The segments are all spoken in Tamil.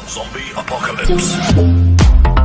Zombie apocalypse.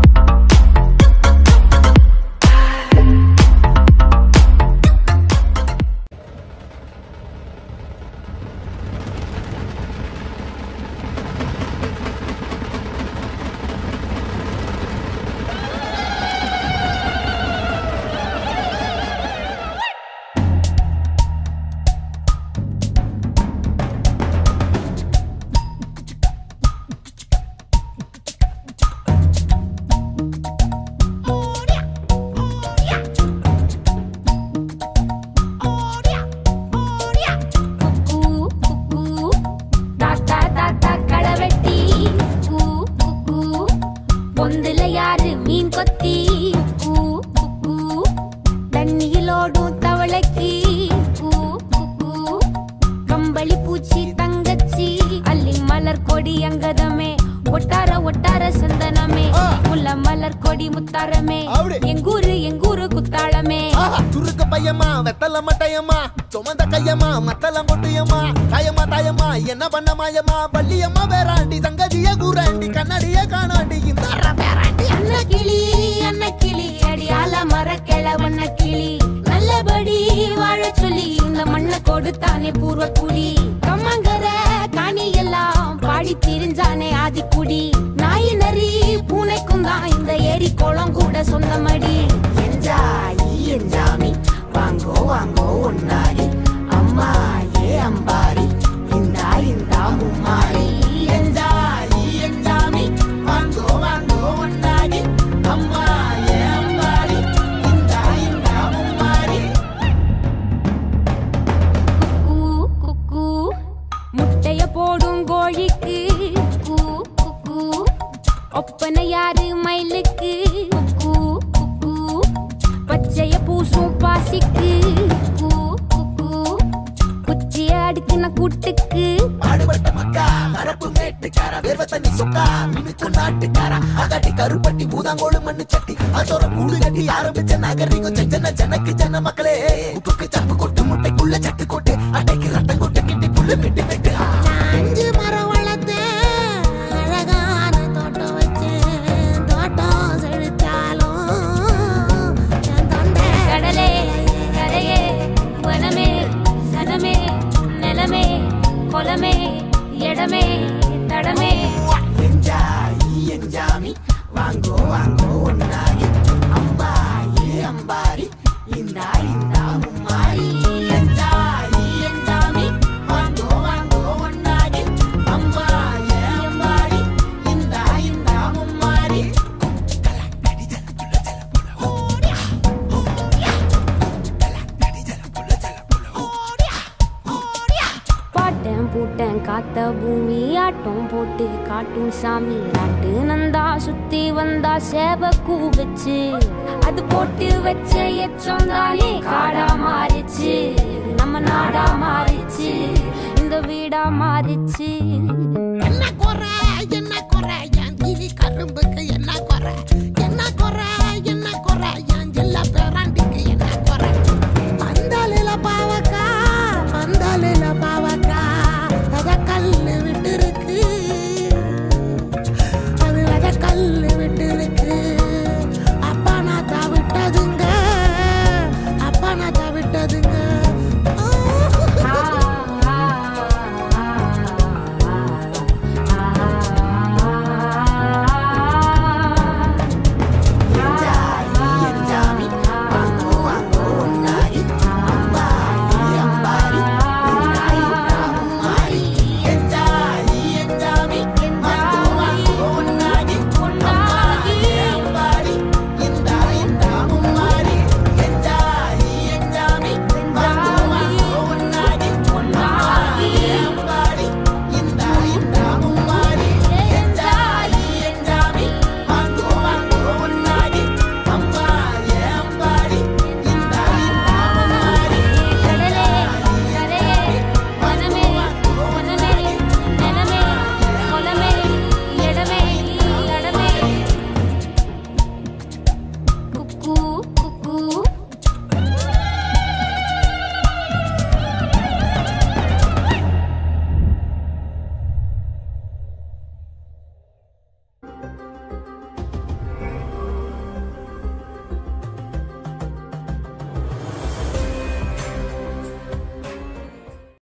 கம்பளி பூச்சி தங்கச்சி அள்ளி மலர் கொடி அங்கதமே ஒட்டார ஒட்டார சந்தனமே முல்ல மலர் கொடி முத்தாரமே எங்கூரு குத்தாளமே துருக்கு பையமா வெத்தல மட்டையம்மா சுமந்த கையம்மா மத்தல மொட்டையம்மா தாயம்மா தாயம்மா என்ன பண்ண மாயம்மா பள்ளியம்மா வேறாண்டி சங்கதிய கூறாண்டி கண்ணடிய காணாண்டி இந்த அன்ன கிளி அடியால மர கிழவண்ண கிளி நல்லபடி வாழ சொல்லி இந்த மண்ணை கொடுத்தானே பூர்வ குடி கம்மங்கர காணி எல்லாம் பாடி திரிஞ்சானே ஆதிக்குடி நாய் நரி பூனைக்கும் தான் இந்த ஏரி குளம் கூட சொந்தமடி என்ஜாமி வாங்கோ வாங்கோ ஒன்னாரி அம்மா ஏ அம்பாரி இந்தா இந்தா மும்மாரி என்ஜாமி வாங்கோ வாங்கோ ஒன்னாரி அம்மா ஏ அம்பாரி இந்தா இந்தா மும்மாரி குக்கு குக்கு முட்டைய போடும் கோழிக்கு குக்கு குக்கு ஒப்பனை யாரு மயிலுக்கு குக்கு குக்கு பச்சைய பூசும் பாசிக்கு குக்கு குக்கு குச்சிய அடுக்கின கூட்டுக்கு பாடுபட்ட மக்கா மரப்பு மேட்டுக்கார வேர்வ தண்ணி சொக்கா மினுக்கு நாட்டுக்கார அகட்டி கருப்பட்டி பூதாங்கோடு மண்ணு சட்டி அதோட கூடு கட்டி ஆரம்பிச்ச நாகரிகம் ஜனக்கு ஜன மக்களே உப்புக்கு சப்பு கொட்டு முட்டைக்குள்ள சட்டு கொட்டு அட்டைக்கு ரத்தம் கொட்டு கிட்டி புல்லு வெட்டு வெட்டு அஞ்சு மரம் வளர்த்து அழகான தோட்டம் வச்சு தோட்டம் செழிச்சாலும் கடலே கரையே வனமே சனமே நிலமே கொலமே இடமே தடமே என்ஜாமி வாங்கோ வாங்கோ ஒன்னாரி அம்பா ஏ அம்பாரி இந்தா இந்தா மும்மாரி என்ஜாமி வாங்கோ வாங்கோ ஒன்னாரி அம்பா ஏ அம்பாரி இந்தா இந்தா மும்மாரி பாட்டன் பூட்டன் காத்த பூமி ஆட்டம் போட்டு காட்டும் சாமி நாட்டு நந்தா சுத்தி வந்தா சேவ கூவச்சு அது போட்டு வச்ச எச்சம் தானே காடா மாறிச்சு நம்ம நாடா மாறிச்சு இந்த வீடா மாறிச்சு